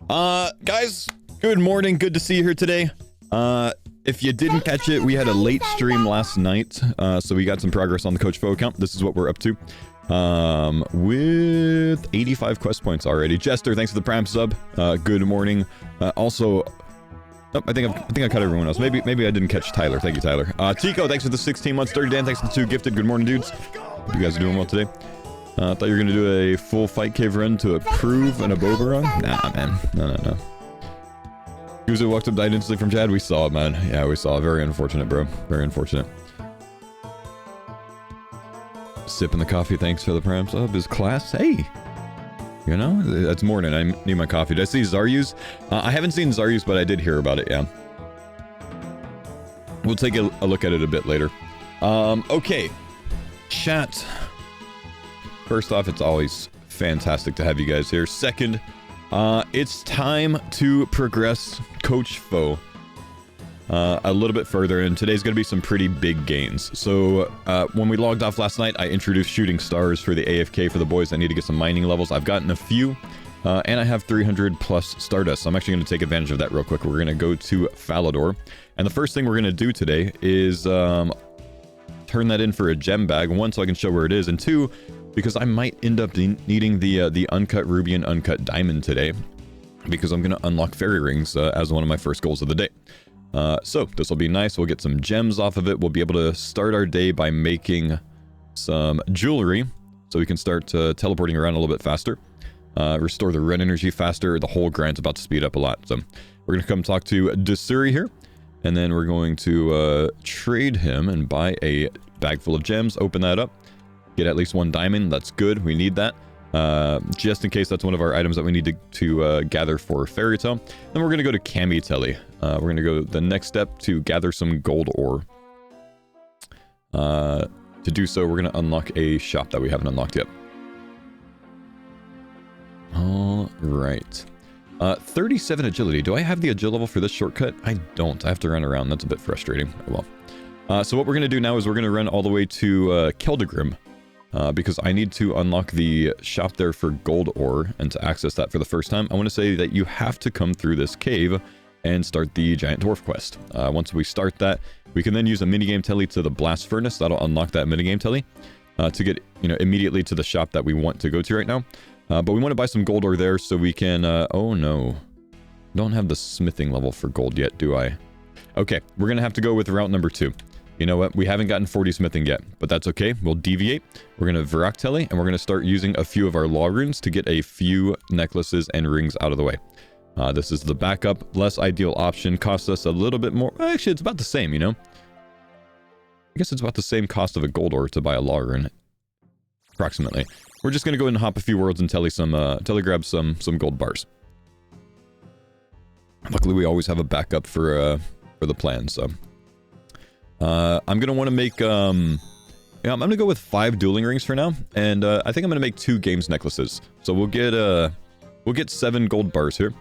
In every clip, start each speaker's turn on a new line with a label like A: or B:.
A: Guys, good morning. Good to see you here today. If you didn't catch it, we had a late stream last night, so we got some progress on the Coach Fo account. This is what we're up to. With 85 quest points already. Jester, thanks for the Prime sub. Good morning. Also, oh, I think I cut everyone else. Maybe I didn't catch Tyler. Thank you, Tyler. Tico, thanks for the 16 months. Dirty Dan, thanks for the 2 gifted. Good morning, dudes. Hope you guys are doing well today. I thought you were gonna do a full fight cave run to approve an Aboba run. Nah, man. No. Guzu walked up, died instantly from Chad. We saw it, man. Yeah, we saw it. Very unfortunate, bro. Very unfortunate. Sipping the coffee. Thanks for the Prime sub. Is class. Hey. You know, it's morning. I need my coffee. Did I see Zaryu's? I haven't seen Zaryu's, but I did hear about it, yeah. We'll take a look at it a bit later. Okay. Chat. First off, it's always fantastic to have you guys here. Second, it's time to progress Coach Fo a little bit further, and today's going to be some pretty big gains. So when we logged off last night, I introduced shooting stars for the AFK for the boys that need to get some mining levels. I've gotten a few, and I have 300 plus Stardust. So I'm actually going to take advantage of that real quick. We're going to go to Falador, and the first thing we're going to do today is turn that in for a gem bag. One, so I can show where it is, and two, because I might end up needing the uncut ruby and uncut diamond today, because I'm going to unlock fairy rings as one of my first goals of the day. So this will be nice. We'll get some gems off of it. We'll be able to start our day by making some jewelry, so we can start teleporting around a little bit faster, restore the run energy faster. The whole grind's about to speed up a lot. So we're going to come talk to Desuri here, and then we're going to trade him and buy a bag full of gems, open that up, get at least 1 diamond. That's good. We need that. Just in case that's one of our items that we need to gather for Fairy Tale. Then we're going to go to Kamitelli. We're going to go the next step to gather some gold ore. To do so, we're going to unlock a shop that we haven't unlocked yet. All right. 37 agility. Do I have the agility level for this shortcut? I don't. I have to run around. That's a bit frustrating. Oh, well. So what we're going to do now is we're going to run all the way to Keldegrim. Because I need to unlock the shop there for gold ore, and to access that for the first time, I want to say that you have to come through this cave and start the giant dwarf quest. Once we start that, we can then use a minigame telly to the blast furnace. That'll unlock that minigame telly to get, you know, immediately to the shop that we want to go to right now. But we want to buy some gold ore there so we can... oh no, don't have the smithing level for gold yet, do I? Okay, we're gonna have to go with route number 2. You know what? We haven't gotten 40 smithing yet, but that's okay. We'll deviate. We're going to Virakteli, and we're going to start using a few of our law runes to get a few necklaces and rings out of the way. This is the backup, less ideal option. Costs us a little bit more. Actually, it's about the same, you know? I guess it's about the same cost of a gold ore to buy a law rune. Approximately. We're just going to go and hop a few worlds and telegrab some gold bars. Luckily, we always have a backup for the plan, so... I'm gonna want to make yeah, I'm gonna go with 5 dueling rings for now, and I think I'm gonna make 2 games necklaces. So we'll get 7 gold bars here.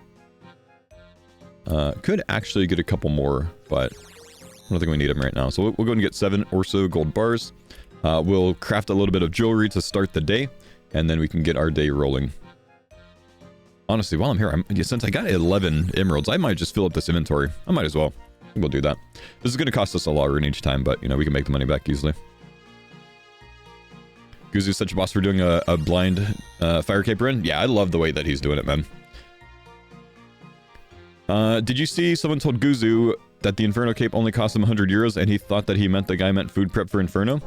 A: Could actually get a couple more, but I don't think we need them right now. So we'll go and get 7 or so gold bars. We'll craft a little bit of jewelry to start the day, and then we can get our day rolling. Honestly, while I'm here, since I got 11 emeralds, I might just fill up this inventory. I might as well. We'll do that. This is going to cost us a lot of rune each time, but, you know, we can make the money back easily. Guzu's such a boss for doing a blind fire cape run. Yeah, I love the way that he's doing it, man. Did you see someone told Guzu that the Inferno cape only cost him 100 euros, and he thought that the guy meant food prep for Inferno?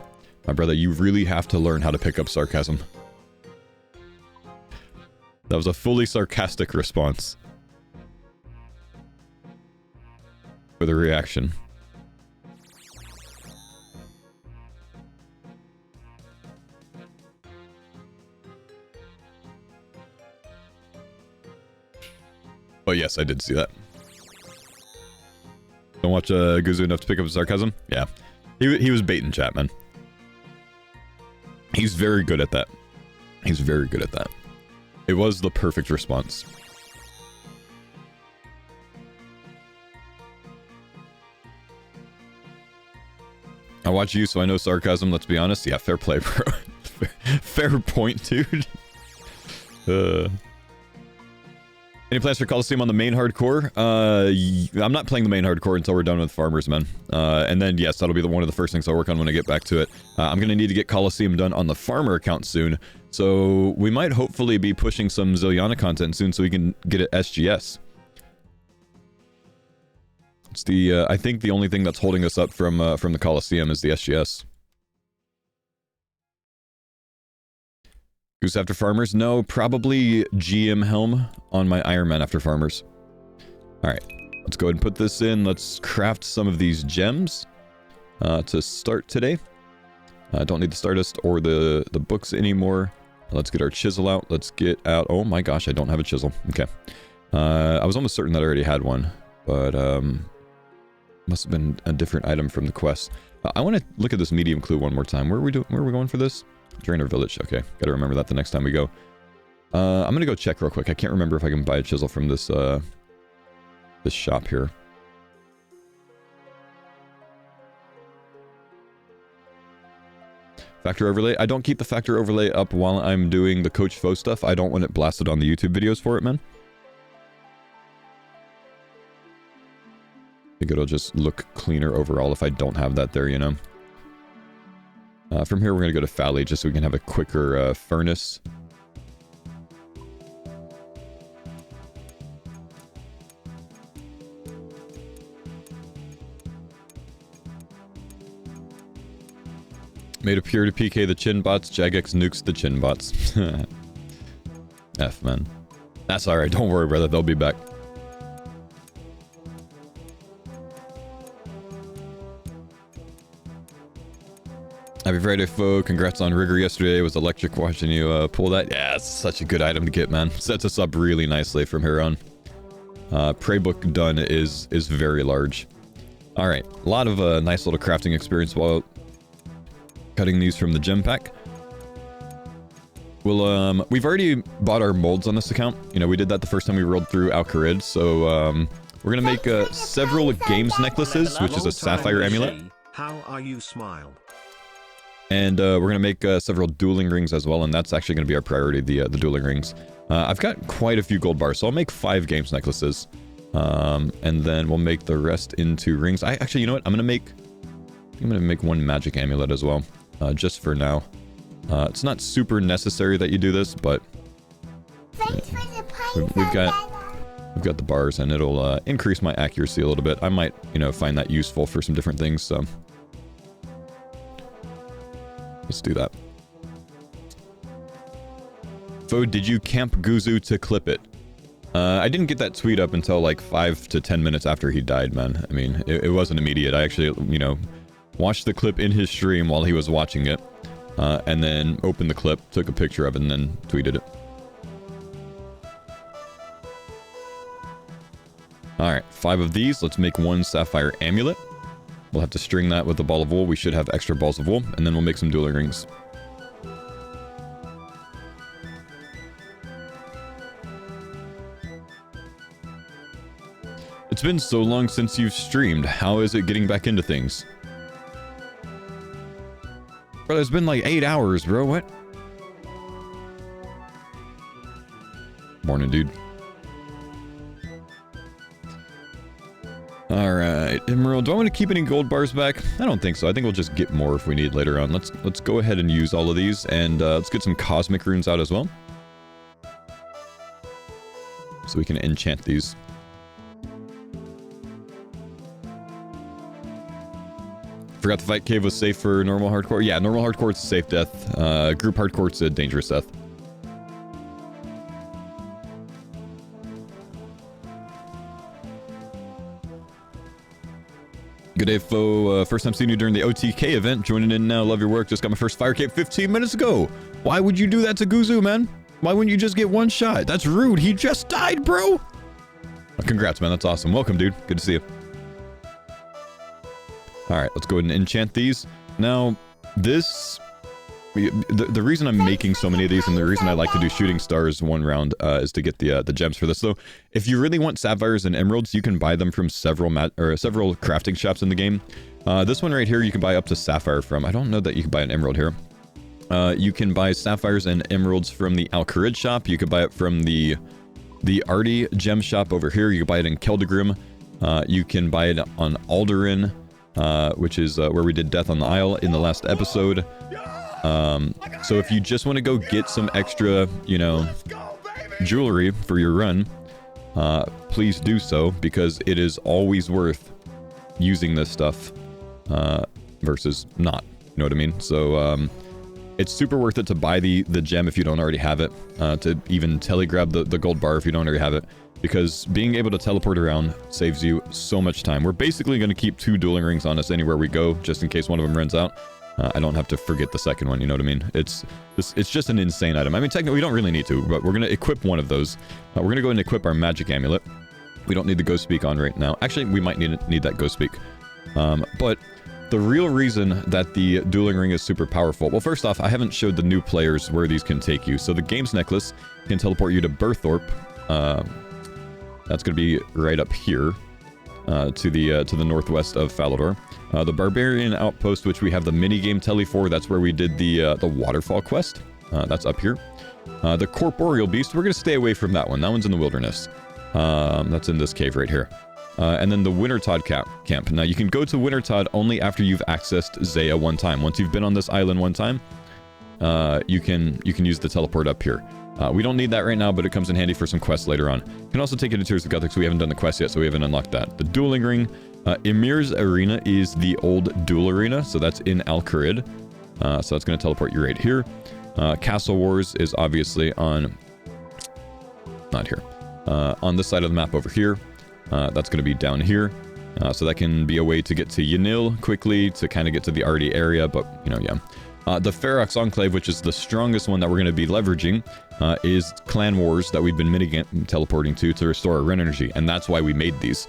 A: My brother, you really have to learn how to pick up sarcasm. That was a fully sarcastic response. With a reaction. Oh yes, I did see that. Don't watch Guzu enough to pick up sarcasm? Yeah. He was baiting chat, man. He's very good at that. He's very good at that. It was the perfect response. I watch you, so I know sarcasm, let's be honest. Yeah, fair play, bro. fair point, dude. Any plans for Coliseum on the main hardcore? I'm not playing the main hardcore until we're done with Farmers, man. And then, yes, that'll be one of the first things I'll work on when I get back to it. I'm going to need to get Coliseum done on the Farmer account soon. So we might hopefully be pushing some Zilliana content soon so we can get it SGS. It's the, I think the only thing that's holding us up from the Coliseum is the SGS. Goose after Farmers? No, probably GM Helm on my Iron Man after Farmers. Alright, let's go ahead and put this in. Let's craft some of these gems to start today. Don't need the Stardust or the books anymore. Let's get our chisel out. Let's get out... Oh my gosh, I don't have a chisel. Okay. I was almost certain that I already had one, but must have been a different item from the quest. I want to look at this medium clue one more time. Where are we going for this? Drainer Village. Okay, gotta remember that the next time we go. I'm gonna go check real quick. I can't remember if I can buy a chisel from this this shop here. Factor overlay. I don't keep the factor overlay up while I'm doing the Coach Faux stuff. I don't want it blasted on the YouTube videos for it, man. I think it'll just look cleaner overall if I don't have that there, you know. From here, we're going to go to Fally just so we can have a quicker furnace. Made a pure to PK the chin bots. Jagex nukes the chin bots. F, man. That's alright. Don't worry, brother. They'll be back. Happy Friday, foe. Congrats on Rigger yesterday. It was electric watching you pull that. Yeah, it's such a good item to get, man. Sets us up really nicely from here on. Prey book done is very large. Alright, a lot of nice little crafting experience while cutting these from the gem pack. We'll, we've already bought our molds on this account. You know, we did that the first time we rolled through Al-Kharid, so we're gonna make several games necklaces, which is a sapphire amulet.
B: How are you, Smile?
A: And we're going to make several dueling rings as well, and that's actually going to be our priority, the dueling rings. I've got quite a few gold bars, so I'll make 5 games necklaces. And then we'll make the rest into rings. Actually, you know what? I'm going to make 1 magic amulet as well, just for now. It's not super necessary that you do this, but we've got the bars, and it'll increase my accuracy a little bit. I might, you know, find that useful for some different things, so... Let's do that. Fo, did you camp Guzu to clip it? I didn't get that tweet up until like 5 to 10 minutes after he died, man. I mean, it wasn't immediate. I actually, you know, watched the clip in his stream while he was watching it. And then opened the clip, took a picture of it, and then tweeted it. Alright, 5 of these. Let's make 1 sapphire amulet. We'll have to string that with a ball of wool. We should have extra balls of wool, and then we'll make some dueling rings. It's been so long since you've streamed. How is it getting back into things? Bro, it's been like 8 hours, bro. What? Morning, dude. Alright, Emerald. Do I want to keep any gold bars back? I don't think so. I think we'll just get more if we need later on. Let's go ahead and use all of these, and let's get some cosmic runes out as well. So we can enchant these. Forgot the fight cave was safe for normal hardcore. Yeah, normal hardcore it's a safe death. Group hardcore it's a dangerous death. Good day, foe. First time seeing you during the OTK event. Joining in now. Love your work. Just got my first fire cape 15 minutes ago. Why would you do that to Guzu, man? Why wouldn't you just get 1 shot? That's rude. He just died, bro. Congrats, man. That's awesome. Welcome, dude. Good to see you. Alright, let's go ahead and enchant these. Now, this... The reason I'm making so many of these, and the reason I like to do shooting stars 1 round, is to get the gems for this. So, if you really want sapphires and emeralds, you can buy them from several crafting shops in the game. This one right here, you can buy up to sapphire from. I don't know that you can buy an emerald here. You can buy sapphires and emeralds from the Al-Kharid shop. You could buy it from the The Artie gem shop over here, you can buy it in Keldegrim. You can buy it on Alderin, which is where we did Death on the Isle in the last episode. So if you just want to go get some extra, you know, jewelry for your run, please do so, because it is always worth using this stuff versus not. You know what I mean? So it's super worth it to buy the gem if you don't already have it, to even telegrab the gold bar if you don't already have it, because being able to teleport around saves you so much time. We're basically going to keep 2 dueling rings on us anywhere we go, just in case one of them runs out. I don't have to forget the second one, you know what I mean? It's just an insane item. I mean, technically, we don't really need to, but we're going to equip one of those. We're going to go and equip our magic amulet. We don't need the ghost speak on right now. Actually, we might need that ghost speak. But the real reason that the dueling ring is super powerful... Well, first off, I haven't showed the new players where these can take you. So the games necklace can teleport you to Burthorpe. That's going to be right up here, to the northwest of Falador. The Barbarian Outpost, which we have the minigame tele for, that's where we did the Waterfall quest. That's up here. The Corporeal Beast, we're going to stay away from that one. That one's in the wilderness. That's in this cave right here. And then the Wintertod camp. Now, you can go to Wintertod only after you've accessed Zaya one time. Once you've been on this island one time, you can use the teleport up here. We don't need that right now, but it comes in handy for some quests later on. You can also take it to Tears of Guthix. We haven't done the quest yet, so we haven't unlocked that. The Dueling Ring. Emir's Arena is the old duel arena, so that's in Al-Kharid. So that's going to teleport you right here. Castle Wars is obviously on... Not here. On this side of the map over here. That's going to be down here. So that can be a way to get to Yanil quickly, to kind of get to the Artie area, but, you know, yeah. The Ferox Enclave, which is the strongest one that we're going to be leveraging, is Clan Wars that we've been minigame teleporting to restore our run energy, and that's why we made these.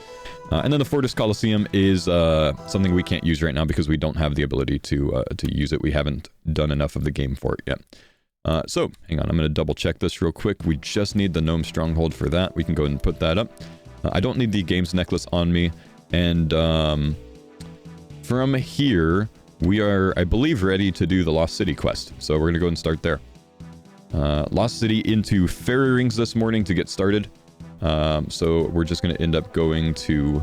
A: And then the Fortis Coliseum is something we can't use right now because we don't have the ability to use it. We haven't done enough of the game for it yet. So, hang on, I'm going to double check this real quick. We just need the Gnome Stronghold for that. We can go ahead and put that up. I don't need the Games Necklace on me. And from here, we are, I believe, ready to do the Lost City quest. So we're going to go and start there. Lost City into Fairy Rings this morning to get started. So we're just going to end up going to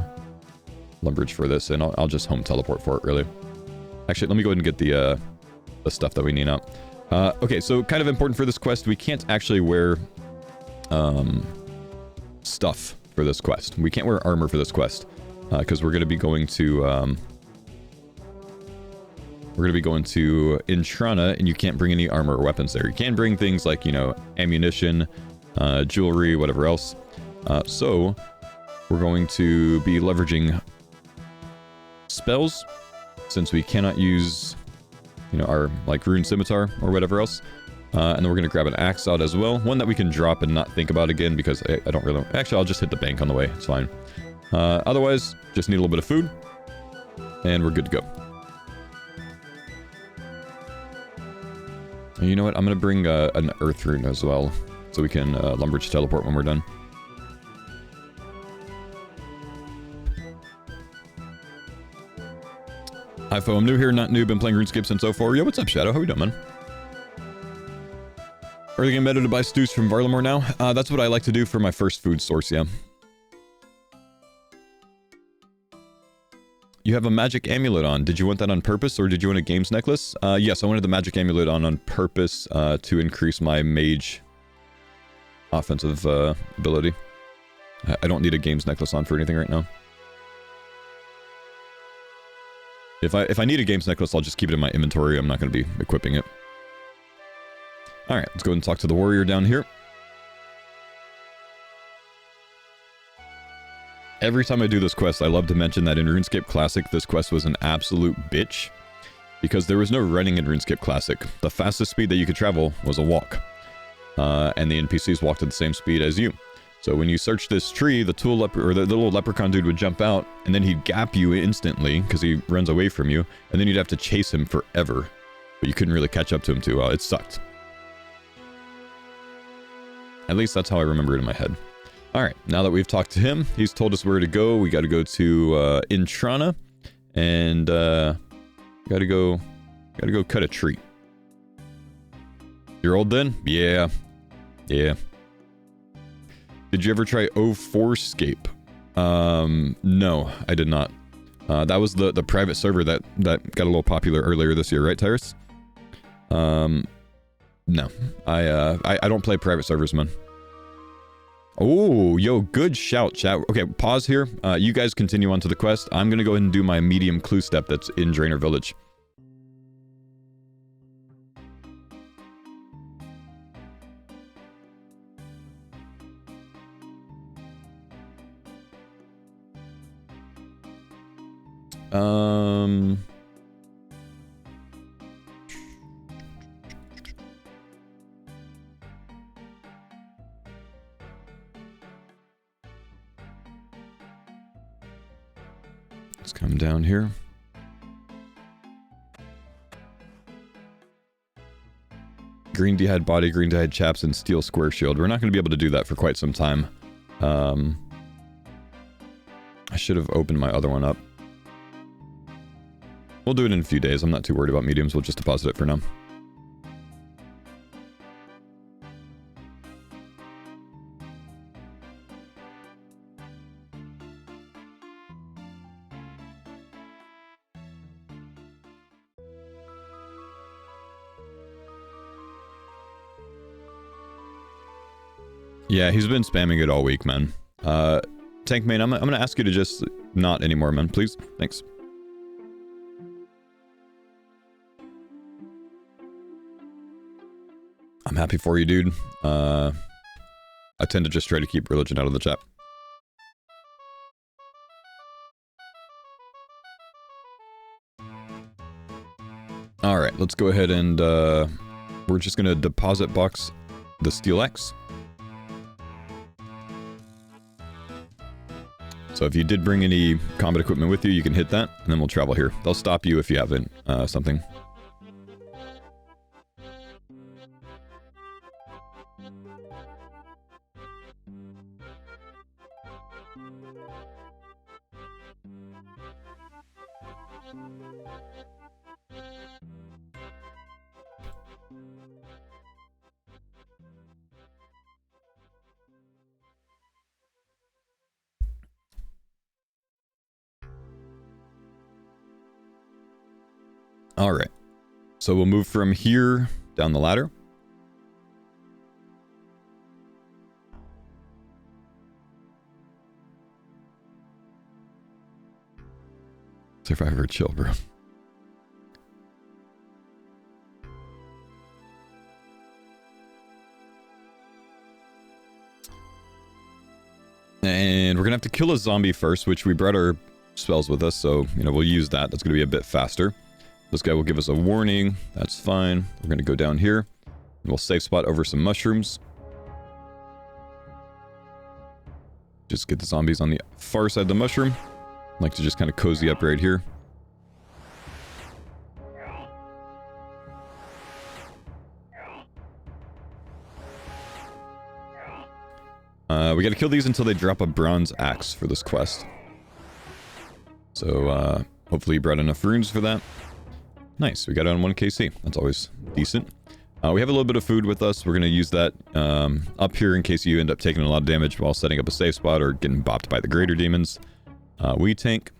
A: Lumbridge for this, and I'll just home teleport for it, really. Actually, let me go ahead and get the stuff that we need out. Okay, so kind of important for this quest, we can't actually wear stuff for this quest. We can't wear armor for this quest, because we're going to be going to... We're going to be going to Intrana, and you can't bring any armor or weapons there. You can bring things like, you know, ammunition, jewelry, whatever else. So, we're going to be leveraging spells, since we cannot use, you know, our, like, Rune Scimitar or whatever else. And then we're going to grab an axe out as well. One that we can drop and not think about again, because I don't really... Actually, I'll just hit the bank on the way. It's fine. Otherwise, just need a little bit of food, and we're good to go. You know what? I'm going to bring an Earth Rune as well, so we can Lumbridge teleport when we're done. Hi, Fo. I'm new here, not new. Been playing RuneScape since 04. Yo, what's up, Shadow? How we doing, man? Early game better to buy stews from Varlamore now? That's what I like to do for my first food source, yeah. You have a magic amulet on. Did you want that on purpose, or did you want a games necklace? Yes, I wanted the magic amulet on purpose to increase my mage offensive ability. I don't need a games necklace on for anything right now. If I need a games necklace, I'll just keep it in my inventory. I'm not going to be equipping it. Alright, let's go ahead and talk to the warrior down here. Every time I do this quest, I love to mention that in RuneScape Classic, this quest was an absolute bitch, because there was no running in RuneScape Classic. The fastest speed that you could travel was a walk, and the NPCs walked at the same speed as you. So when you search this tree, the little leprechaun dude would jump out, and then he'd gap you instantly, because he runs away from you, and then you'd have to chase him forever, but you couldn't really catch up to him too well. It sucked. At least that's how I remember it in my head. Alright, now that we've talked to him, he's told us where to go. We gotta go to Intrana, and gotta go cut a tree. You're old then? Yeah. Yeah. Did you ever try O4scape? No, I did not. That was the private server that got a little popular earlier this year, right, Tyrus? No. I don't play private servers, man. Oh, yo, good shout, chat. Okay, pause here. You guys continue on to the quest. I'm gonna go ahead and do my medium clue step that's in Drainer Village. Let's come down here. Green D had body, green D had chaps, and steel square shield. We're not going to be able to do that for quite some time. I should have opened my other one up. We'll do it in a few days. I'm not too worried about mediums. We'll just deposit it for now. Yeah, he's been spamming it all week, man. Tank main, I'm gonna ask you to just not anymore, man. Please. Thanks. I'm happy for you, dude. I tend to just try to keep religion out of the chat. Alright, let's go ahead and we're just gonna deposit box the Steel X. So if you did bring any combat equipment with you, you can hit that, and then we'll travel here. They'll stop you if you haven't something. Alright, so we'll move from here down the ladder. Survivor chill, bro. And we're gonna have to kill a zombie first, which we brought our spells with us, so, you know, we'll use that. That's gonna be a bit faster. This guy will give us a warning. That's fine. We're going to go down here. And we'll safe spot over some mushrooms. Just get the zombies on the far side of the mushroom. I like to just kind of cozy up right here. We got to kill these until they drop a bronze axe for this quest. So, hopefully you brought enough runes for that. Nice, we got it on 1 KC. That's always decent. We have a little bit of food with us. We're going to use that up here in case you end up taking a lot of damage while setting up a safe spot or getting bopped by the greater demons. We tank.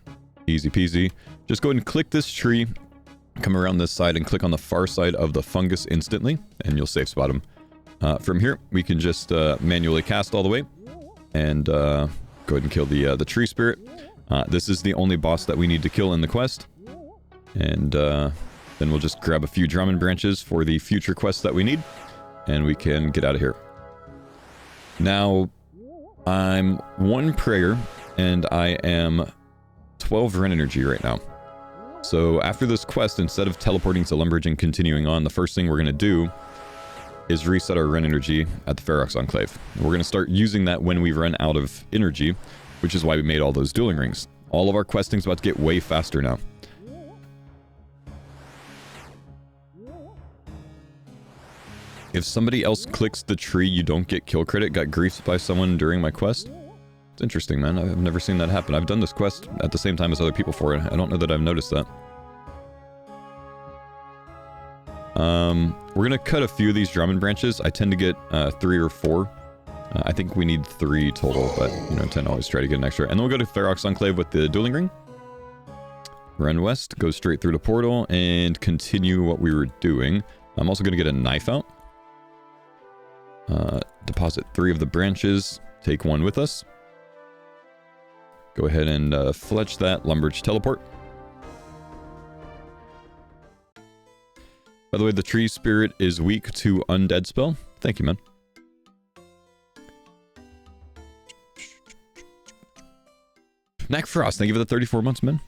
A: Easy peasy. Just go ahead and click this tree. Come around this side and click on the far side of the fungus instantly, and you'll safe spot them. From here, we can just manually cast all the way and go ahead and kill the tree spirit. This is the only boss that we need to kill in the quest. And then we'll just grab a few Drummond branches for the future quests that we need, and we can get out of here. Now, I'm 1 prayer, and I am 12 Ren energy right now. So after this quest, instead of teleporting to Lumbridge and continuing on, the first thing we're going to do is reset our Ren energy at the Ferox Enclave. We're going to start using that when we run out of energy, which is why we made all those dueling rings. All of our questing's about to get way faster now. If somebody else clicks the tree, you don't get kill credit. Got griefed by someone during my quest. It's interesting, man. I've never seen that happen. I've done this quest at the same time as other people for it. I don't know that I've noticed that. We're gonna cut a few of these Drummond branches. I tend to get 3 or 4 I think we need 3 total, but, you know, 10 always try to get an extra. And then we'll go to Ferox Enclave with the dueling ring. Run west, go straight through the portal, and continue what we were doing. I'm also going to get a knife out. Deposit 3 of the branches. Take 1 with us. Go ahead and fletch that Lumbridge teleport. By the way, the tree spirit is weak to undead spell. Thank you, man. Knack Frost, thank you for the 34 months, man.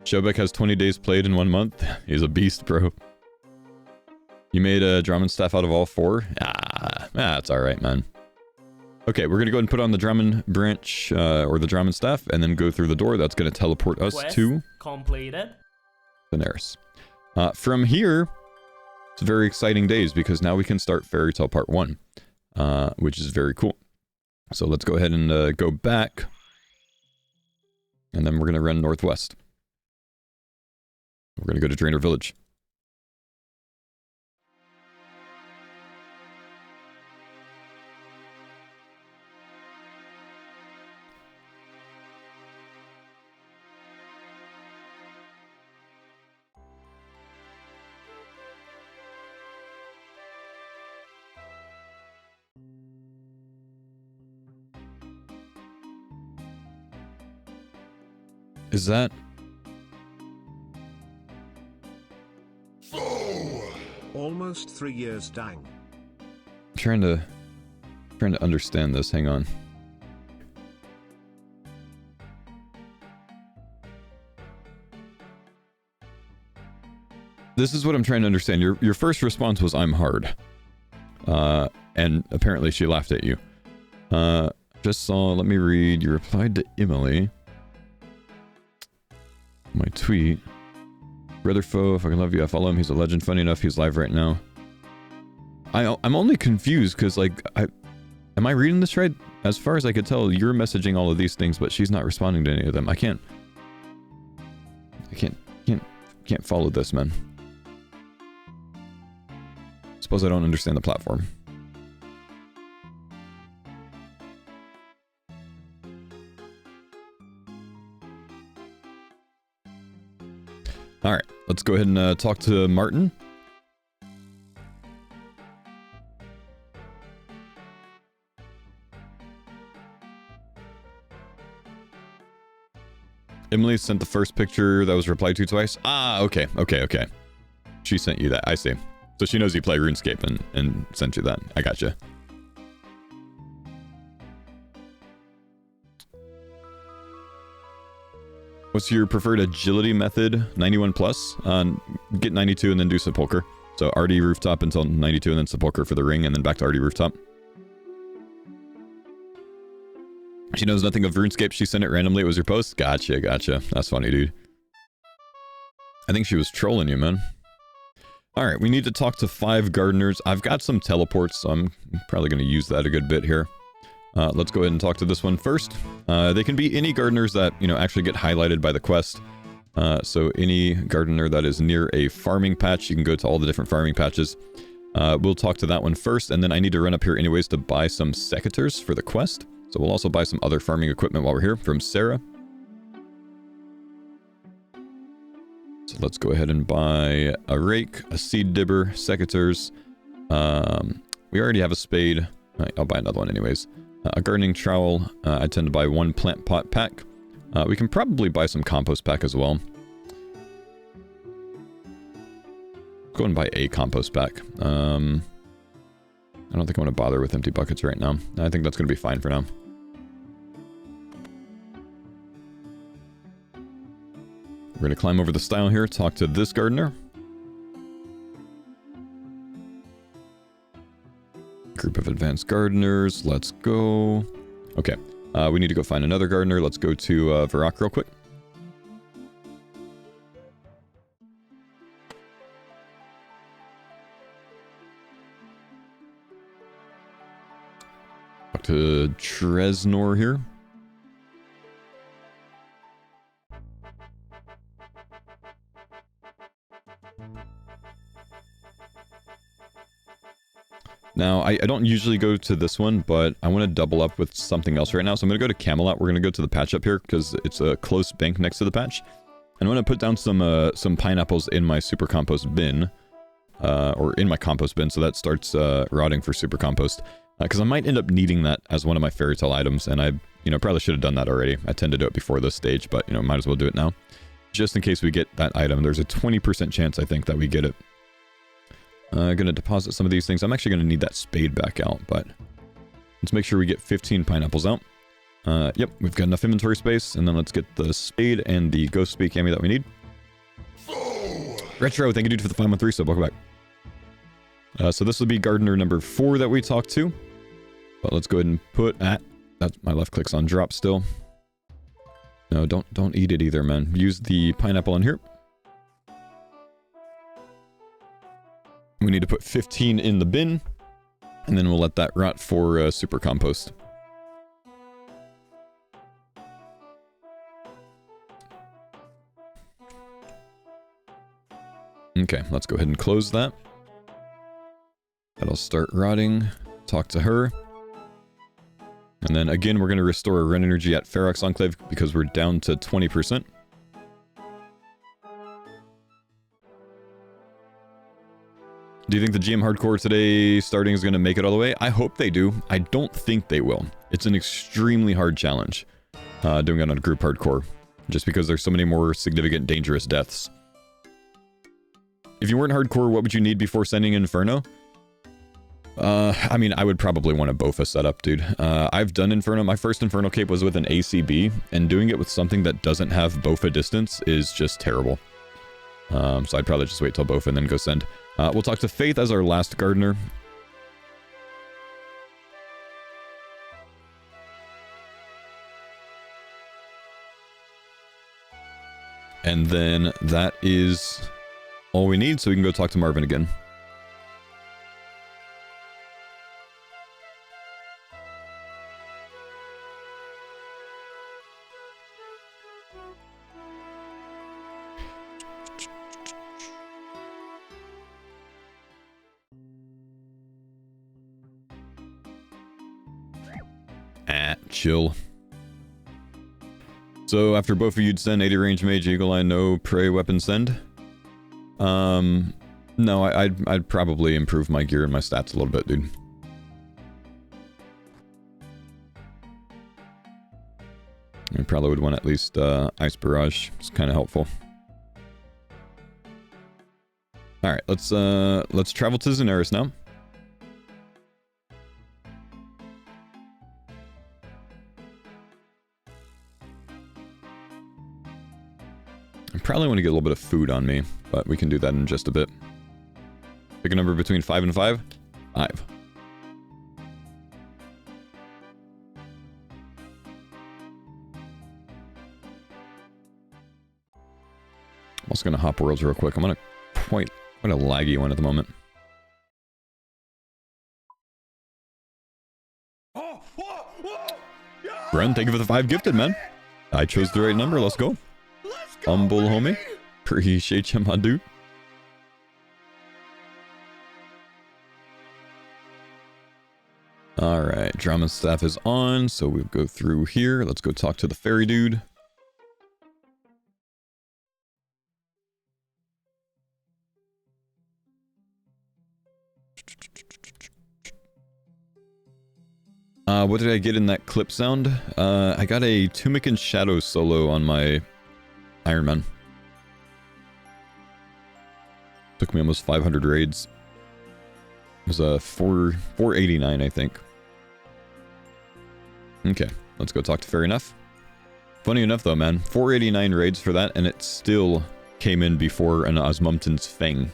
A: Shobek has 20 days played in 1 month. He's a beast, bro. You made a Drummond staff out of all 4? That's alright, man. Okay, we're going to go ahead and put on the Drummond branch, or the Drummond staff, and then go through the door. That's going to teleport us to... completed. Daenerys. From here, it's very exciting days, because now we can start Fairy Tale Part 1, which is very cool. So let's go ahead and go back, and then we're going to run northwest. We're going to go to Draenor Village. Is that...
B: Almost 3 years, dang.
A: trying to understand this. Hang on. This is what I'm trying to understand. Your first response was I'm hard. And apparently she laughed at you. Just saw, let me read. You replied to Emily. My tweet. Brother foe, if I can love you, I follow him. He's a legend. Funny enough, he's live right now. I'm only confused because, like, am I reading this right? As far as I could tell, you're messaging all of these things, but she's not responding to any of them. I can't follow this, man. Suppose I don't understand the platform. Alright, let's go ahead and talk to Martin. Emily sent the first picture that was replied to twice. Ah, okay. She sent you that, I see. So she knows you play RuneScape and sent you that. I gotcha. What's your preferred agility method? 91 plus? Get 92 and then do Sepulcher. So RD Rooftop until 92 and then Sepulcher for the ring and then back to RD Rooftop. She knows nothing of RuneScape. She sent it randomly. It was your post? Gotcha. That's funny, dude. I think she was trolling you, man. Alright, we need to talk to 5 gardeners. I've got some teleports, so I'm probably going to use that a good bit here. Let's go ahead and talk to this one first. They can be any gardeners that, you know, actually get highlighted by the quest. So any gardener that is near a farming patch, you can go to all the different farming patches. We'll talk to that one first, and then I need to run up here anyways to buy some secateurs for the quest. So we'll also buy some other farming equipment while we're here from Sarah. So let's go ahead and buy a rake, a seed dibber, secateurs. We already have a spade. I'll buy another one anyways. A gardening trowel. I tend to buy 1 plant pot pack. We can probably buy some compost pack as well. Go and buy a compost pack. I don't think I want to bother with empty buckets right now. I think that's going to be fine for now. We're going to climb over the stile here, talk to this gardener. Group of advanced gardeners, let's go. Okay, we need to go find another gardener. Let's go to Varrock real quick. Talk to Tresnor here. Now, I don't usually go to this one, but I want to double up with something else right now. So I'm going to go to Camelot. We're going to go to the patch up here because it's a close bank next to the patch. And I'm going to put down some pineapples in my super compost bin. Or in my compost bin, so that starts rotting for super compost. Because I might end up needing that as one of my fairy tale items, and I, probably should have done that already. I tend to do it before this stage, but, might as well do it now. Just in case we get that item. There's a 20% chance, I think, that we get it. Gonna deposit some of these things. I'm actually gonna need that spade back out, but let's make sure we get 15 pineapples out. Yep, we've got enough inventory space, and then let's get the spade and the ghost speak cami that we need. Retro, thank you dude for the 513 sub, welcome back. So this will be gardener number 4 that we talked to. But let's go ahead and put at... That's my left click's on drop still. No, don't eat it either, man. Use the pineapple in here. We need to put 15 in the bin. And then we'll let that rot for super compost. Okay, let's go ahead and close that. That'll start rotting. Talk to her. And then again, we're going to restore our run energy at Ferox Enclave because we're down to 20%. Do you think the GM Hardcore today starting is going to make it all the way? I hope they do. I don't think they will. It's an extremely hard challenge doing it on group Hardcore. Just because there's so many more significant dangerous deaths. If you weren't Hardcore, what would you need before sending Inferno? I mean, I would probably want a Bofa setup, dude. I've done Inferno. My first Inferno cape was with an ACB, and doing it with something that doesn't have Bofa distance is just terrible. So I'd probably just wait till Bofa and then go send. We'll talk to Faith as our last gardener. And then that is all we need, so we can go talk to Marvin again. Chill. So after both of you'd send 80 range mage, eagle eye, no prey weapon send. No, I'd probably improve my gear and my stats a little bit, dude. I probably would want at least ice barrage. It's kind of helpful. All right, let's travel to Zenaris now. I probably want to get a little bit of food on me, but we can do that in just a bit. Pick a number between 5 and 5. 5. I'm also going to hop worlds real quick. I'm going to quite a laggy one at the moment. Bren, thank you for the 5 gifted, man. I chose the right number. Let's go. Humble homie. Appreciate you, my dude. Alright, drama staff is on, so we'll go through here. Let's go talk to the fairy dude. What did I get in that clip sound? I got a Tunic and Shadow solo on my Iron Man. Took me almost 500 raids. It was a 489, I think. Okay, let's go talk to Fair Enough. Funny enough though, man, 489 raids for that, and it still came in before an Osmumten's Fang.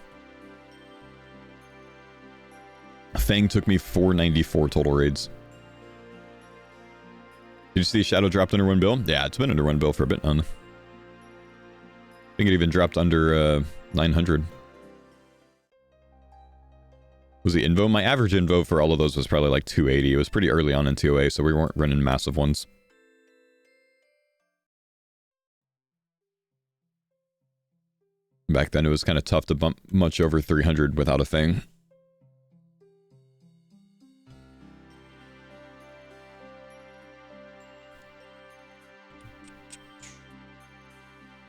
A: Fang took me 494 total raids. Did you see Shadow dropped under 1 bill? Yeah, it's been under 1 bill for a bit, I think it even dropped under 900. Was the invo? My average invo for all of those was probably like 280. It was pretty early on in TOA, so we weren't running massive ones. Back. Back then, it was kind of tough to bump much over 300 without a thing.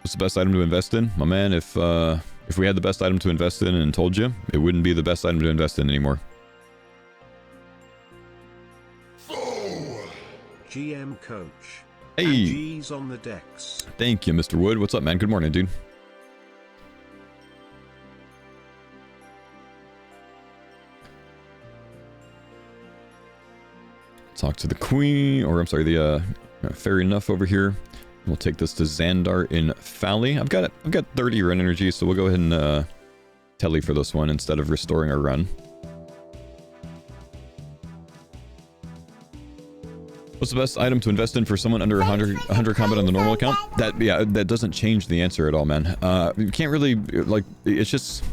A: What's the best item to invest in? My man, if we had the best item to invest in and told you, it wouldn't be the best item to invest in anymore.
B: GM coach.
A: Hey.
B: G's on the decks.
A: Thank you, Mr. Wood. What's up, man? Good morning, dude. Talk to the queen, or I'm sorry, the fair enough over here. We'll take this to Xandar in Fally. I've got 30 run energy, so we'll go ahead and telly for this one instead of restoring our run. What's the best item to invest in for someone under 100 combat on the normal account? That doesn't change the answer at all, man. You can't really, like, it's just...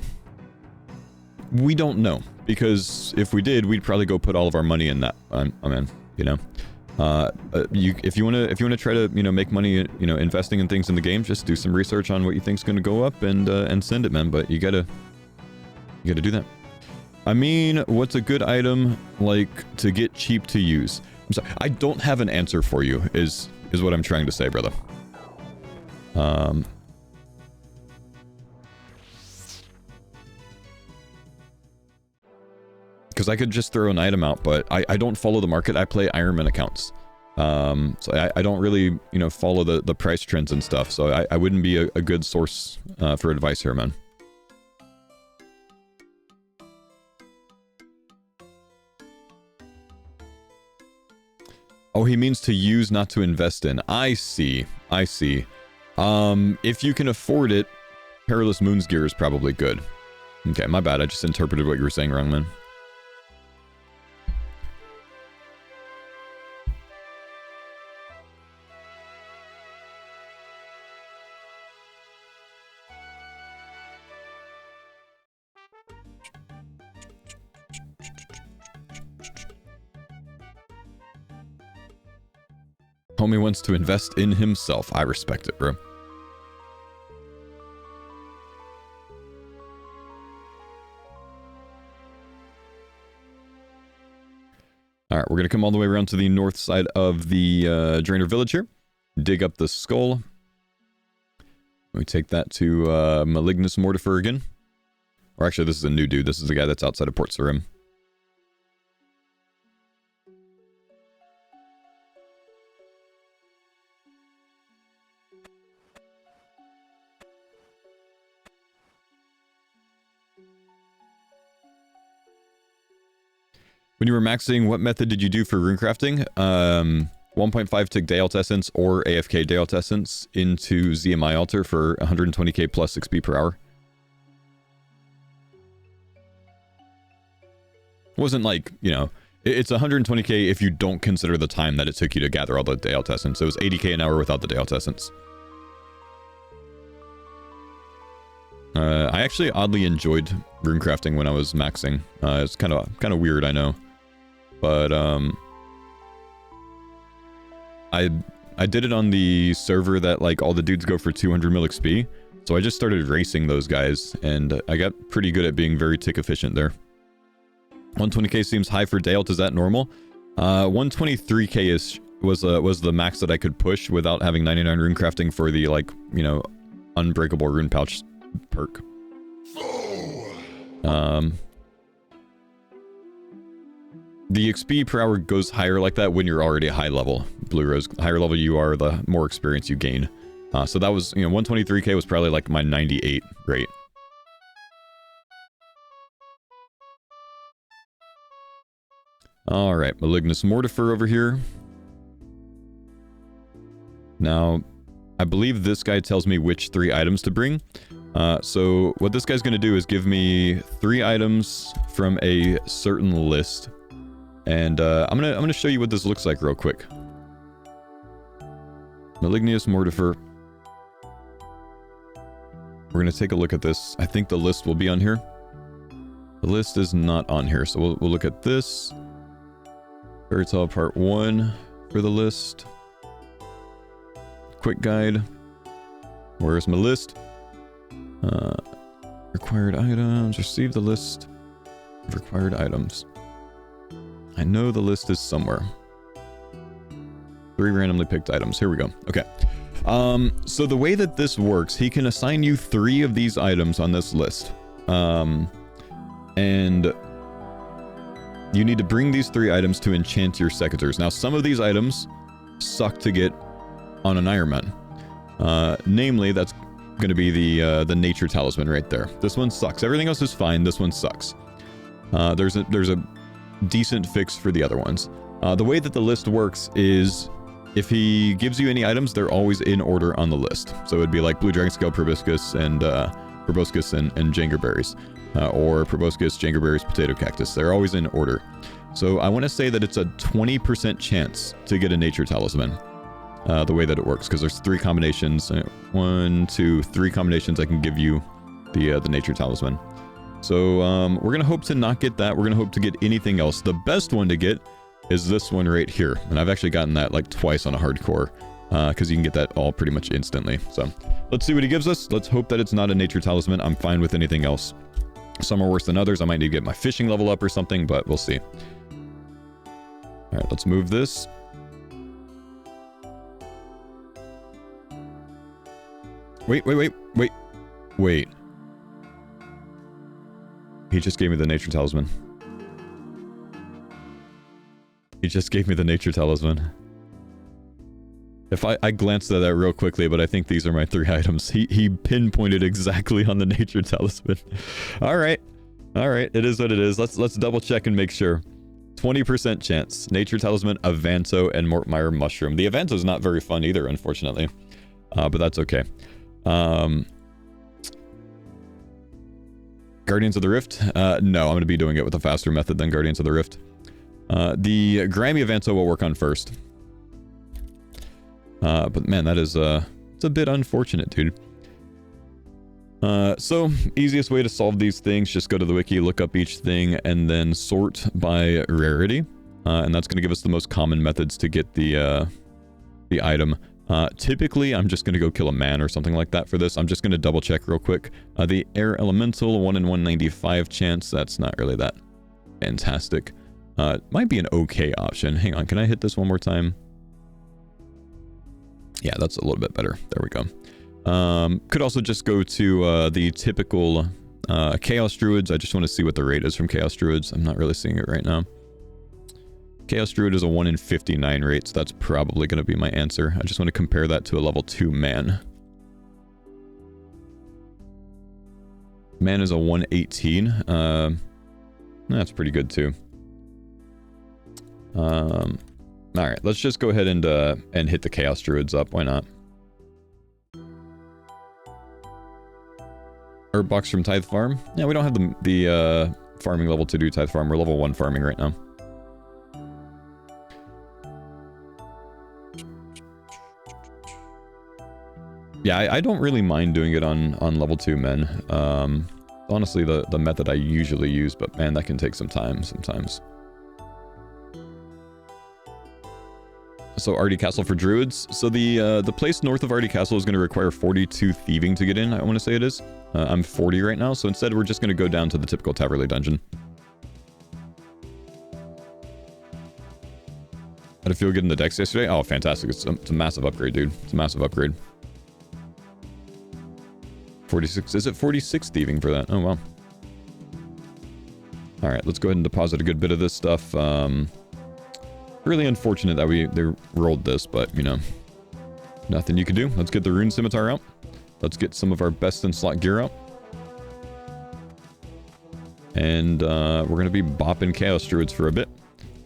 A: We don't know. Because if we did, we'd probably go put all of our money in that. Man, you know? If you wanna try to, you know, make money, you know, investing in things in the game, just do some research on what you think's gonna go up and send it, man. But you gotta do that. I mean, what's a good item, like, to get cheap to use? I'm sorry, I don't have an answer for you, is what I'm trying to say, brother. Because I could just throw an item out, but I don't follow the market. I play Ironman accounts. So I don't really, you know, follow the price trends and stuff. So I wouldn't be a good source for advice here, man. Oh, he means to use, not to invest in. I see. I see. If you can afford it, Perilous Moon's gear is probably good. Okay, my bad. I just interpreted what you were saying wrong, man. Homie wants to invest in himself. I respect it, bro. Alright, we're going to come all the way around to the north side of the Drainer Village here. Dig up the skull. We take that to Malignus Mortifer again. Or actually, this is a new dude. This is the guy that's outside of Port Sarim. When you were maxing, what method did you do for runecrafting? 1.5 tick Day Alt Essence or AFK Day Alt Essence into ZMI Altar for 120k plus XP per hour. It wasn't like, you know, it's 120k if you don't consider the time that it took you to gather all the Day Alt Essence. It was 80k an hour without the Day Alt Essence. I actually oddly enjoyed runecrafting when I was maxing. It's kind of weird, I know. But I did it on the server that like all the dudes go for 200 mil XP. So I just started racing those guys and I got pretty good at being very tick efficient there. 120k seems high for Day Alt. Is that normal? 123k was the max that I could push without having 99 runecrafting for the, like, you know, unbreakable rune pouch perk. The XP per hour goes higher like that when you're already high level. Blue Rose, higher level you are, the more experience you gain. So that was, you know, 123k was probably like my 98 rate. Alright, Malignus Mortifer over here. Now, I believe this guy tells me which 3 items to bring. So what this guy's going to do is give me 3 items from a certain list. And I'm gonna show you what this looks like real quick. Malignus Mortifer. We're gonna take a look at this. I think the list will be on here. The list is not on here, so we'll look at this. Fairy Tale Part 1 for the list. Quick guide. Where's my list? Required items. Receive the list of required items. I know the list is somewhere. 3 randomly picked items. Here we go. Okay. So the way that this works, he can assign you 3 of these items on this list. And you need to bring these 3 items to enchant your secateurs. Now, some of these items suck to get on an Iron Man. Namely, that's going to be the nature talisman right there. This one sucks. Everything else is fine. This one sucks. There's a decent fix for the other ones. The way that the list works is if he gives you any items, they're always in order on the list. So it'd be like Blue Dragon Scale, Proboscis, and Jangerberries. Or Proboscis, Jangerberries, Potato Cactus. They're always in order. So I want to say that it's a 20% chance to get a nature talisman. The way that it works, because there's 3 combinations. 1, 2, 3 combinations I can give you the nature talisman. So we're going to hope to not get that. We're going to hope to get anything else. The best one to get is this one right here. And I've actually gotten that like twice on a hardcore, because you can get that all pretty much instantly. So let's see what he gives us. Let's hope that it's not a nature talisman. I'm fine with anything else. Some are worse than others. I might need to get my fishing level up or something, but we'll see. All right, let's move this. Wait. He just gave me the nature talisman. He just gave me the nature talisman. If I glanced at that real quickly, but I think these are my 3 items. He pinpointed exactly on the nature talisman. All right. It is what it is. Let's double check and make sure. 20% chance. Nature talisman, Avantoe, and Mortmire mushroom. The Avantoe is not very fun either, unfortunately. But that's okay. Guardians of the Rift? No, I'm going to be doing it with a faster method than Guardians of the Rift. The Grammy Avantoe will work on first. But man, that is it's a bit unfortunate, dude. So easiest way to solve these things, just go to the wiki, look up each thing, and then sort by rarity. And that's going to give us the most common methods to get the item. Typically, I'm just going to go kill a man or something like that for this. I'm just going to double check real quick. The Air Elemental, 1 in 195 chance. That's not really that fantastic. It might be an okay option. Hang on, can I hit this one more time? Yeah, that's a little bit better. There we go. Could also just go to the typical Chaos Druids. I just want to see what the rate is from Chaos Druids. I'm not really seeing it right now. Chaos Druid is a 1 in 59 rate, so that's probably going to be my answer. I just want to compare that to a level 2 man. Man is a 118. That's pretty good too. Alright, let's just go ahead and hit the Chaos Druids up. Why not? Herb box from Tithe Farm? Yeah, we don't have the farming level to do Tithe Farm. We're level 1 farming right now. Yeah, I don't really mind doing it on level 2 men. Honestly, the method I usually use, but man, that can take some time sometimes. So Ardy Castle for Druids. So the place north of Ardy Castle is going to require 42 thieving to get in, I want to say it is. I'm 40 right now, so instead we're just going to go down to the typical Taverley dungeon. How did it feel getting the decks yesterday? Oh, fantastic. It's a massive upgrade, dude. It's a massive upgrade. 46. Is it 46 thieving for that? Oh, wow. Alright, let's go ahead and deposit a good bit of this stuff. Really unfortunate that they rolled this, but, you know, nothing you can do. Let's get the Rune Scimitar out. Let's get some of our best in slot gear out. And we're going to be bopping Chaos Druids for a bit.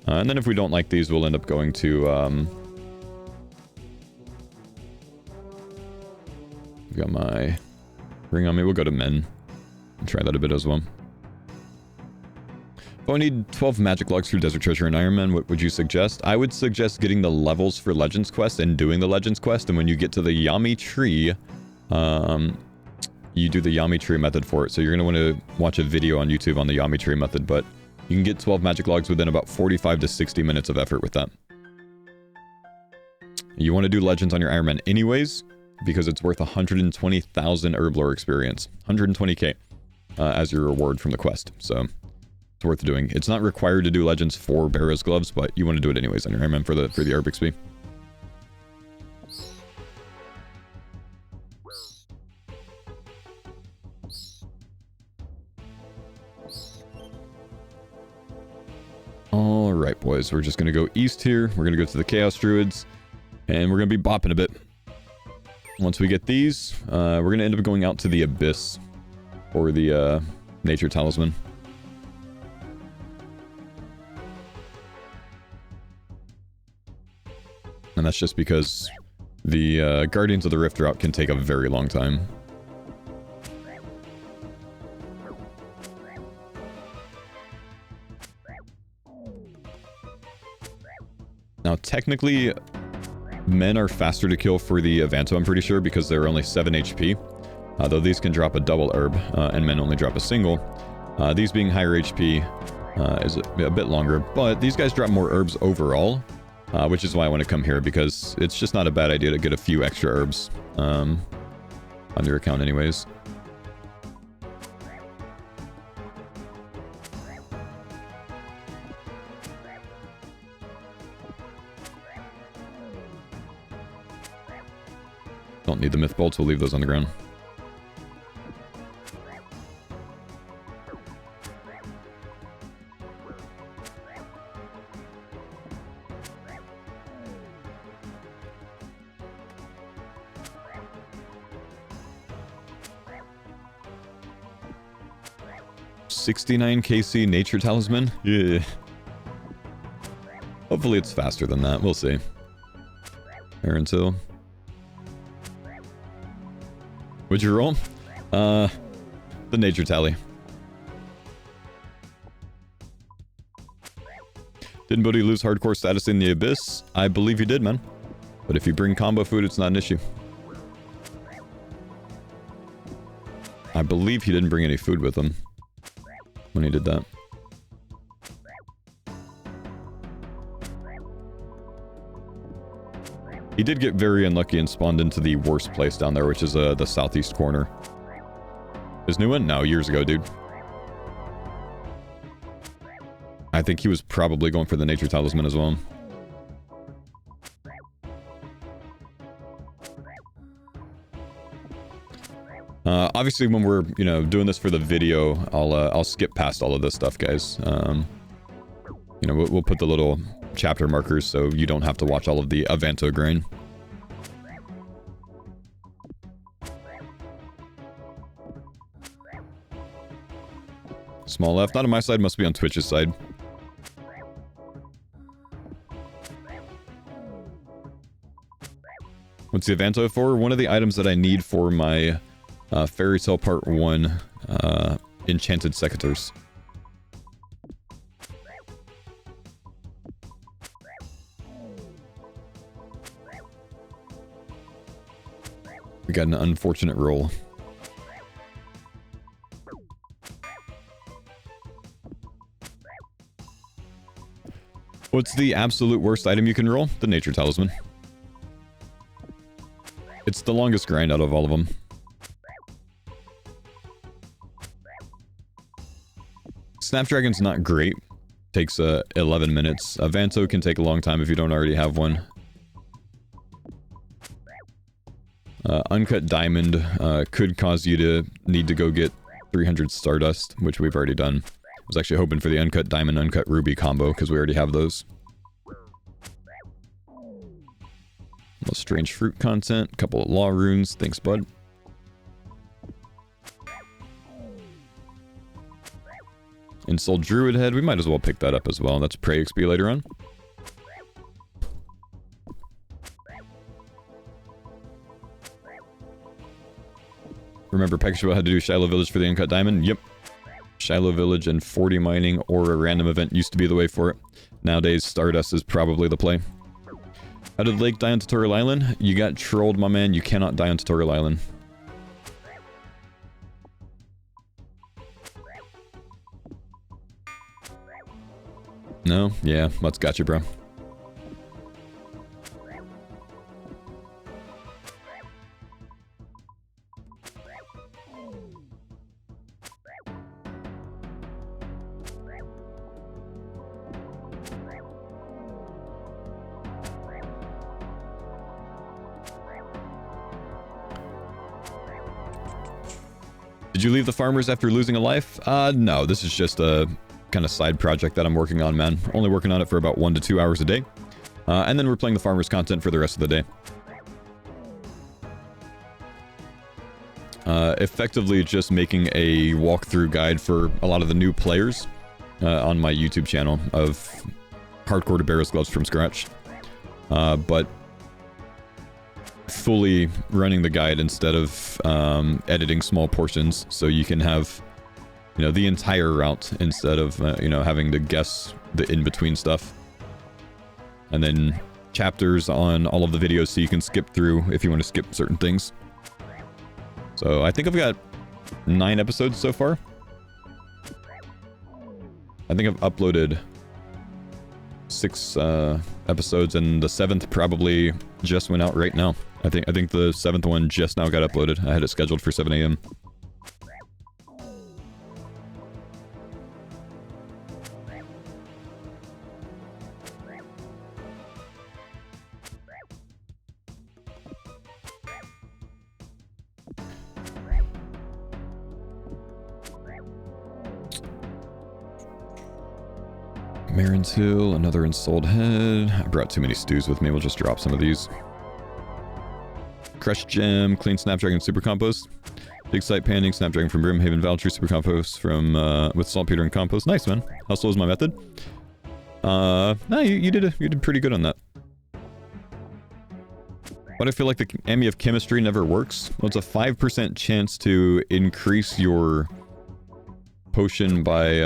A: And then if we don't like these, we'll end up going to... I've got my ring on me. We'll go to men and try that a bit as well. Oh, I need 12 magic logs through Desert Treasure and Iron Man. What would you suggest? I would suggest getting the levels for Legends Quest and doing the Legends Quest. And when you get to the Yami Tree, you do the Yami Tree method for it. So you're going to want to watch a video on YouTube on the Yami Tree method. But you can get 12 magic logs within about 45 to 60 minutes of effort with that. You want to do Legends on your Iron Man anyways, because it's worth 120,000 Herblore experience. 120k as your reward from the quest. So... it's worth doing. It's not required to do Legends for Barrows gloves, but you want to do it anyways on your Iron Man for the Herb XP. Alright, boys. We're just going to go east here. We're going to go to the Chaos Druids. And we're going to be bopping a bit. Once we get these, we're going to end up going out to the Abyss. For the Nature Talisman. And that's just because the Guardians of the Rift route can take a very long time. Now, technically, men are faster to kill for the Avantoe, I'm pretty sure, because they're only 7 HP. Though these can drop a double herb, and men only drop a single. These being higher HP is a bit longer, but these guys drop more herbs overall, which is why I want to come here, because it's just not a bad idea to get a few extra herbs on your account anyways. Don't need the myth bolts, we'll leave those on the ground. $69 KC Nature Talisman? Yeah. Hopefully it's faster than that. We'll see. Avantoe. What'd you roll? The Nature Tally. Didn't Bodhi lose hardcore status in the Abyss? I believe he did, man. But if you bring combo food, it's not an issue. I believe he didn't bring any food with him when he did that. He did get very unlucky and spawned into the worst place down there, which is the southeast corner. His new one? No, years ago, dude. I think he was probably going for the Nature Talisman as well. Obviously, when we're, you know, doing this for the video, I'll skip past all of this stuff, guys. You know, we'll put the little chapter markers so you don't have to watch all of the Avantoe grain. Small left, not on my side, must be on Twitch's side. What's the Avantoe for? One of the items that I need for my Fairy Tale Part 1 Enchanted Secateurs. We got an unfortunate roll. What's the absolute worst item you can roll? The Nature Talisman. It's the longest grind out of all of them. Snapdragon's not great. Takes 11 minutes. Avantoe can take a long time if you don't already have one. Uncut Diamond could cause you to need to go get 300 Stardust, which we've already done. I was actually hoping for the Uncut Diamond, Uncut Ruby combo, because we already have those. Little strange fruit content, couple of law runes, thanks bud. Insult Druid Head, we might as well pick that up as well. That's Prey XP later on. Remember Pekashua had to do Shiloh Village for the Uncut Diamond? Yep. Shiloh Village and 40 mining or a random event used to be the way for it. Nowadays, Stardust is probably the play. How did Lake die on Tutorial Island? You got trolled, my man. You cannot die on Tutorial Island. No? Yeah, that's got you, bro. Did you leave the farmers after losing a life? No, this is just a kind of side project that I'm working on, man. Only working on it for about 1 to 2 hours a day. And then we're playing the farmers content for the rest of the day. Effectively just making a walkthrough guide for a lot of the new players on my YouTube channel of hardcore to Barrows gloves from scratch. But fully running the guide instead of editing small portions, so you can have, you know, the entire route instead of, you know, having to guess the in-between stuff. And then chapters on all of the videos so you can skip through if you want to skip certain things. So I think I've got 9 episodes so far. I think I've uploaded 6 episodes, and the 7th probably just went out right now. I think the 7th one just now got uploaded. I had it scheduled for 7 a.m. Marin's Hill, another ensouled head. I brought too many stews with me. We'll just drop some of these. Crushed Gem, Clean Snapdragon Super Compost. Big Site Panning, Snapdragon from Brimhaven, Valtrue Super Compost from, with saltpeter and compost. Nice, man. How slow is my method? No, you did pretty good on that. But I feel like the Ami of Chemistry never works. Well, it's a 5% chance to increase your potion by,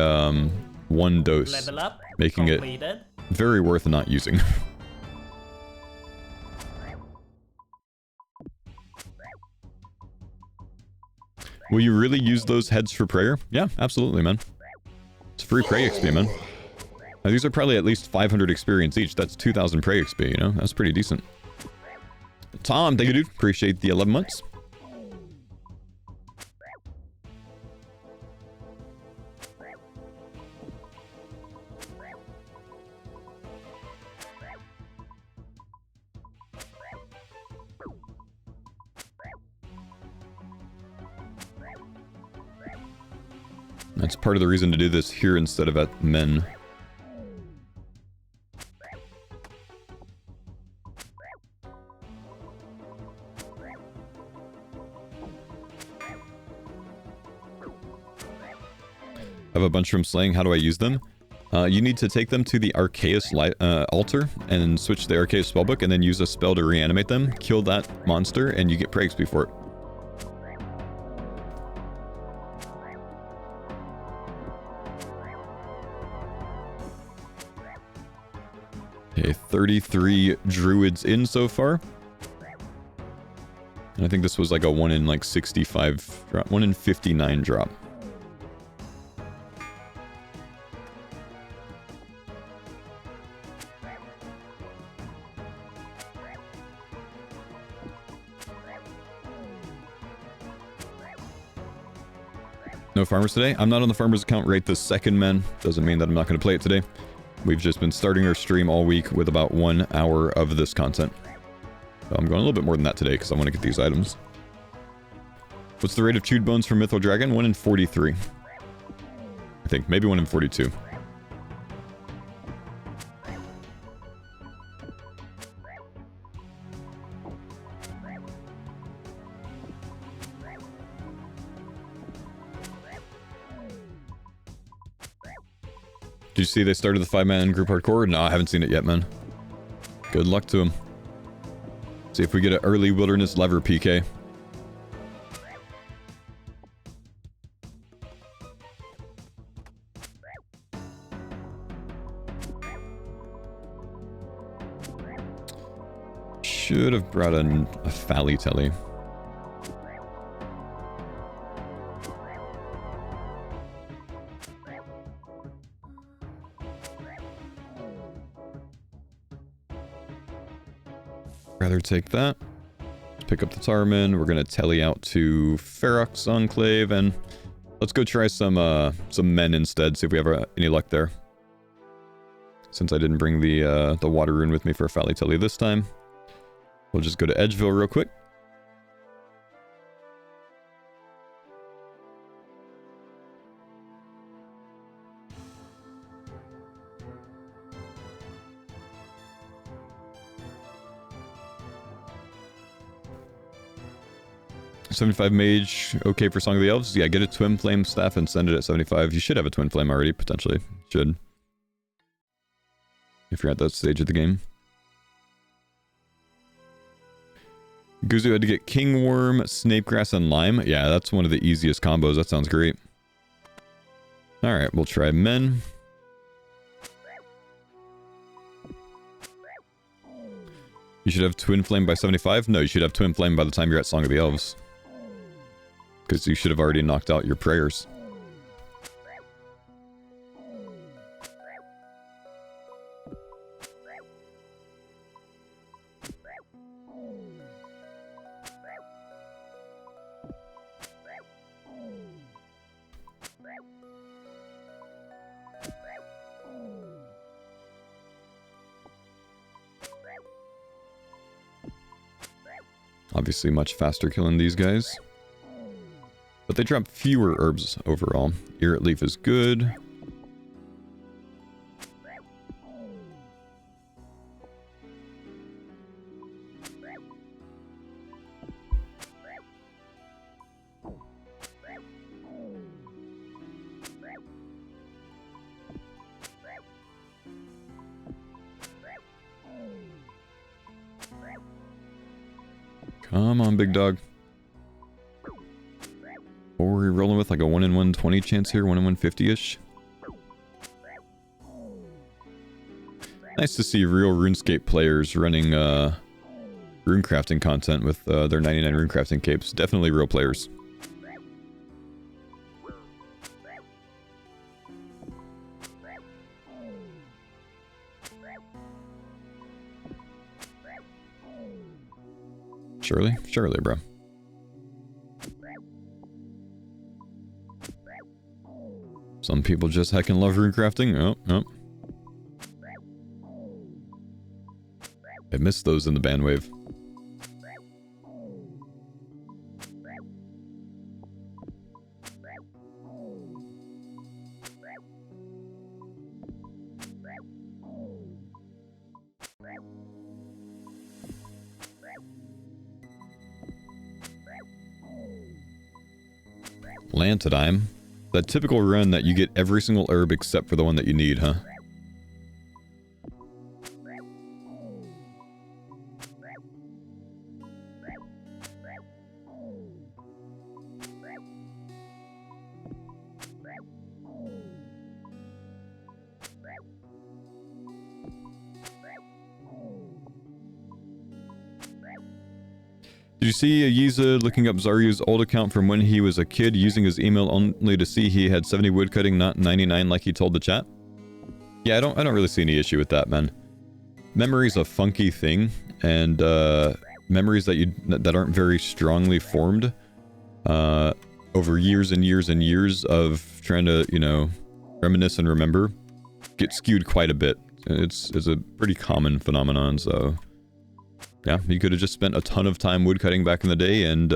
A: 1 dose.
C: Level up.
A: Making
C: Completed.
A: it very worth not using. Will you really use those heads for prayer? Yeah, absolutely, man. It's free prey XP, man. Now, these are probably at least 500 experience each. That's 2,000 prey XP, you know? That's pretty decent. Tom, thank you, dude. Appreciate the 11 months. That's part of the reason to do this here instead of at Men. I have a bunch from slaying. How do I use them? You need to take them to the Arceus altar and switch the Arceus spellbook and then use a spell to reanimate them, kill that monster, and you get prey XP for it. Okay, 33 druids in so far. And I think this was like a 1 in like 65 drop, 1 in 59 drop. No farmers today? I'm not on the farmers account right this second, man. Doesn't mean that I'm not going to play it today. We've just been starting our stream all week with about 1 hour of this content. So I'm going a little bit more than that today because I want to get these items. What's the rate of chewed bones from Mythal Dragon? 1 in 43. I think. Maybe 1 in 42. Did you see they started the 5-man group hardcore? No, I haven't seen it yet, man. Good luck to them. See if we get an early wilderness lever PK. Should have brought in a Fally Telly. Rather take that. Pick up the Tarman. We're gonna telly out to Ferox Enclave and let's go try some men instead. See if we have any luck there. Since I didn't bring the water rune with me for Fally Telly this time, we'll just go to Edgeville real quick. 75 mage, okay for Song of the Elves? Yeah, get a Twin Flame staff and send it at 75. You should have a Twin Flame already, potentially. Should. If you're at that stage of the game. Guzu had to get King Worm, Snapegrass, and Lime. Yeah, that's one of the easiest combos. That sounds great. Alright, we'll try Men. You should have Twin Flame by 75? No, you should have Twin Flame by the time you're at Song of the Elves. Because you should have already knocked out your prayers. Obviously much faster killing these guys. But they drop fewer herbs overall. Irrit Leaf is good. Come on, big dog. What were we rolling with? Like a 1 in 120 chance here? 1 in 150-ish? Nice to see real RuneScape players running runecrafting content with their 99 runecrafting capes. Definitely real players. Surely? Surely, bro. Some people just heckin' love runecrafting. Oh, oh. I missed those in the bandwave. Lantodime. That typical run that you get every single herb except for the one that you need, huh? Did you see Yiza looking up Zaryu's old account from when he was a kid, using his email only to see he had 70 woodcutting, not 99 like he told the chat? Yeah, I don't really see any issue with that, man. Memory's a funky thing, and memories that aren't very strongly formed over years and years and years of trying to, you know, reminisce and remember get skewed quite a bit. It's a pretty common phenomenon, so yeah, he could have just spent a ton of time woodcutting back in the day and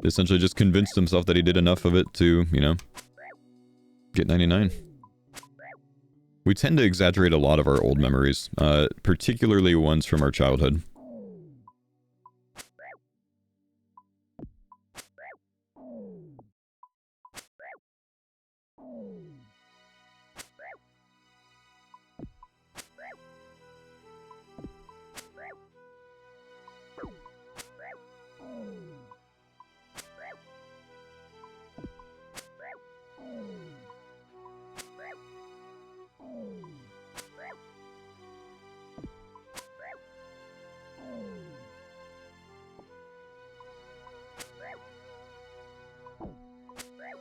A: essentially just convinced himself that he did enough of it to, you know, get 99. We tend to exaggerate a lot of our old memories, particularly ones from our childhood.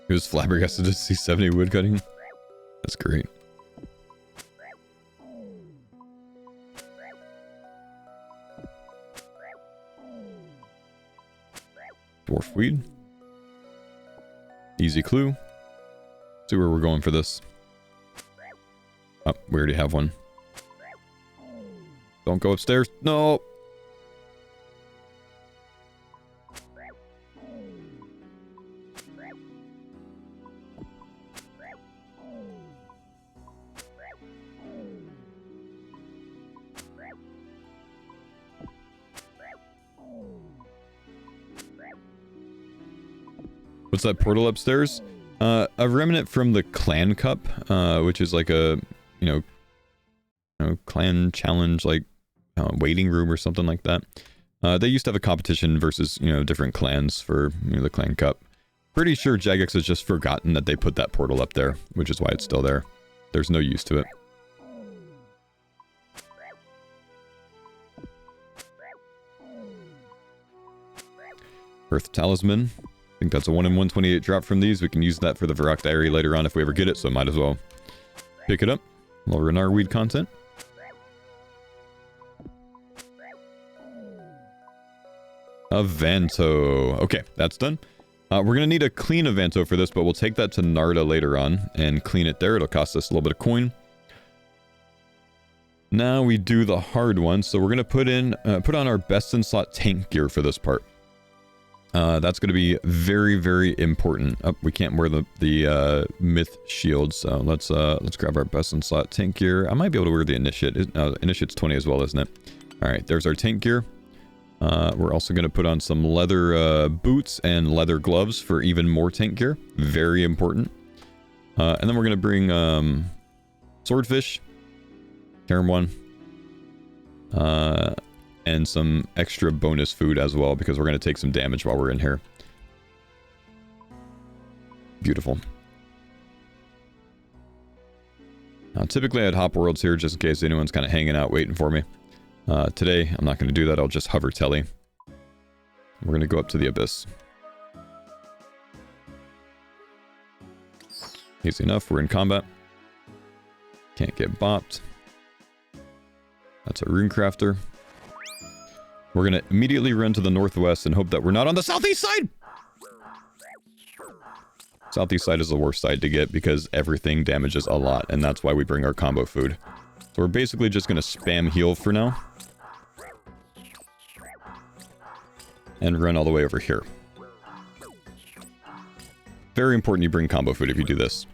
A: He was flabbergasted to see 70 woodcutting. That's great. Dwarf weed. Easy clue. See where we're going for this. Oh, we already have one. Don't go upstairs. No! What's that portal upstairs? A remnant from the clan cup, which is like a, clan challenge, like waiting room or something like that. They used to have a competition versus, different clans for, the clan cup. Pretty sure Jagex has just forgotten that they put that portal up there, which is why it's still there. There's no use to it. Earth Talisman. I think that's a 1 in 128 drop from these. We can use that for the Varrock Diary later on if we ever get it, so might as well pick it up. A little Renar Weed content. Avantoe. Okay, that's done. We're going to need a clean Avantoe for this, but we'll take that to Narda later on and clean it there. It'll cost us a little bit of coin. Now we do the hard one. So we're going to put on our best in slot tank gear for this part. That's going to be very, very important. Oh, we can't wear the myth shield, so let's grab our best in slot tank gear. I might be able to wear the initiate. Initiate's 20 as well, isn't it? All right, there's our tank gear. We're also going to put on some leather boots and leather gloves for even more tank gear. Very important. And then we're going to bring swordfish, Cairn 1, and some extra bonus food as well, because we're going to take some damage while we're in here. Beautiful. Now, typically I'd hop worlds here just in case anyone's kind of hanging out waiting for me. Today, I'm not going to do that. I'll just hover telly. We're going to go up to the abyss. Easy enough. We're in combat. Can't get bopped. That's a rune crafter. We're going to immediately run to the northwest and hope that we're not on the southeast side! Southeast side is the worst side to get because everything damages a lot, and that's why we bring our combo food. So we're basically just going to spam heal for now. And run all the way over here. Very important you bring combo food if you do this.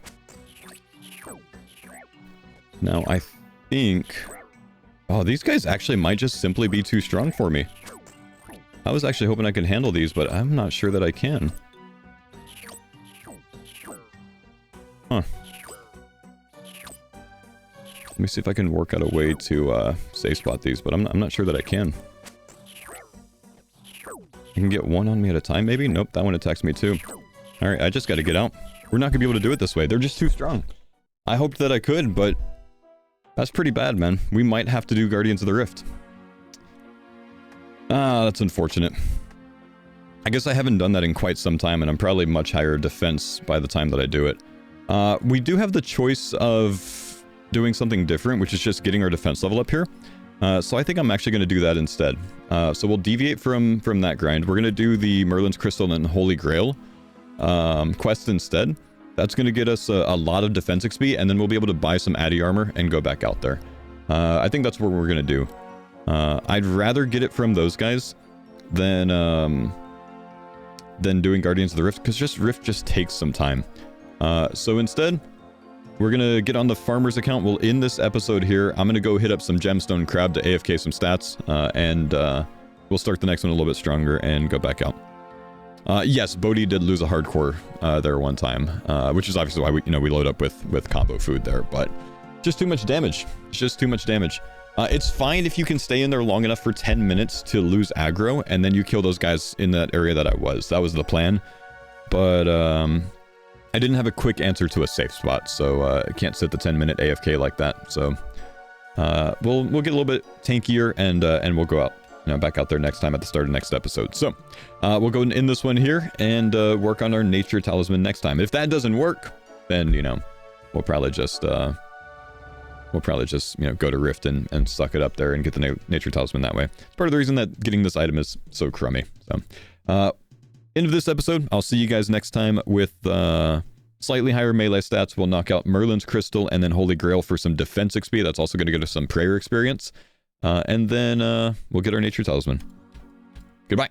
A: Now, I think... Oh, these guys actually might just simply be too strong for me. I was actually hoping I could handle these, but I'm not sure that I can. Huh. Let me see if I can work out a way to safe spot these, but I'm not sure that I can. I can get one on me at a time, maybe? Nope, that one attacks me too. Alright, I just gotta get out. We're not gonna be able to do it this way. They're just too strong. I hoped that I could, but... That's pretty bad, man. We might have to do Guardians of the Rift. Ah, that's unfortunate. I guess I haven't done that in quite some time, and I'm probably much higher defense by the time that I do it. We do have the choice of doing something different, which is just getting our defense level up here. So I think I'm actually going to do that instead. So we'll deviate from that grind. We're going to do the Merlin's Crystal and Holy Grail quest instead. That's going to get us a lot of defense XP, and then we'll be able to buy some Addy armor and go back out there. I think that's what we're going to do. I'd rather get it from those guys than doing Guardians of the Rift, because Rift just takes some time. So instead, we're going to get on the farmer's account. We'll end this episode here. I'm going to go hit up some Gemstone Crab to AFK some stats, and we'll start the next one a little bit stronger and go back out. Yes, Bodhi did lose a hardcore there one time, which is obviously why we load up with combo food there, but just too much damage. It's just too much damage. It's fine if you can stay in there long enough for 10 minutes to lose aggro, and then you kill those guys in that area that I was. That was the plan. But I didn't have a quick answer to a safe spot, so I can't sit the 10-minute AFK like that. So we'll get a little bit tankier, and we'll go out. Back out there next time at the start of next episode. So we'll go and end this one here and work on our nature talisman next time. If that doesn't work, then we'll probably just go to Rift and suck it up there and get the nature talisman that way. It's part of the reason that getting this item is so crummy. So end of this episode. I'll see you guys next time with slightly higher melee stats. We'll knock out Merlin's Crystal and then Holy Grail for some defense XP. That's also going to get us some prayer experience. And then we'll get our nature talisman. Goodbye.